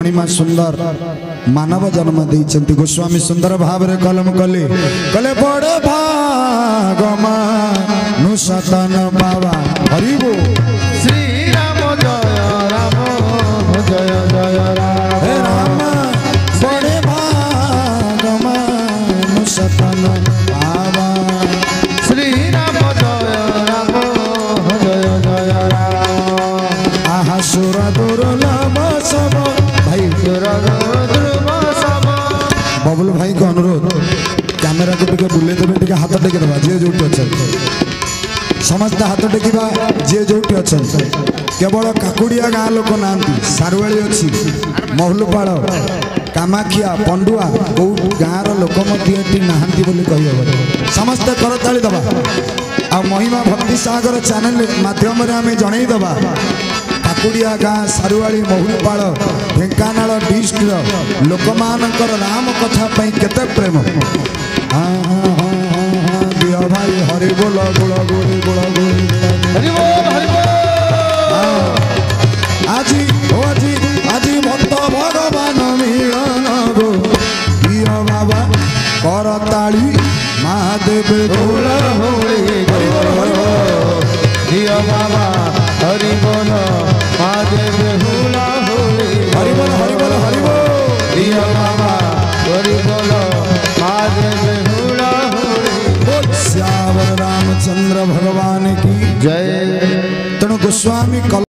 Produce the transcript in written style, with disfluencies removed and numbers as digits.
महिमा सुंदर मानव जन्म देइचंती गोस्वामी सुंदर भाव रे कलम कले कले बड़े भागमा नु सतन बाबा हरिबो श्री राम जय राम जय जय राम हे राम बड़े भागमा नु सतन बाबा श्री राम जय राम जय जय राम आहा सुर दुर्लभ सब भाई बबलू भाई को अनुरोध कैमेरा को टिके बुले देबे टिके हाथ टेके देबा जे जोटी अछन समस्त हाथ टेकिबा जे जोटी अछन केवल काकुड़िया गाँ लोक नांती सारुवाली अछि महलुपाड़ कामाखिया पंडुआ को गाँ रो लोक मध्यटी नांती बोली कहि हबो समस्त करताली दबा आ महिमा भक्ति सागर चैनल माध्यम रे हमें जणै दबा काकुड़िया गाँ सारुवाली महलुपाड़ ढेंकानाल डिस्ट्रिक्ट लोक मानकर राम कथा पई केते प्रेम हाँ हाँ हाँ हाँ दिया भाई हरि बोल गुण गुणी गुण गुणी हरि बोल हरि बोल আজি ও আজি আজি ভক্ত ভগবান মিলন গো দিয় বাবা করতালি মহাদেব बोल होली हरि बोल दिया बाबा हरि बोल महादेव हुला होली हरि बोल हरि बोल हरि बोल दिया बाबा हरि बोल महादेव हुला होली श्यावर रामचंद्र भगवान की जय तेणु गोस्वामी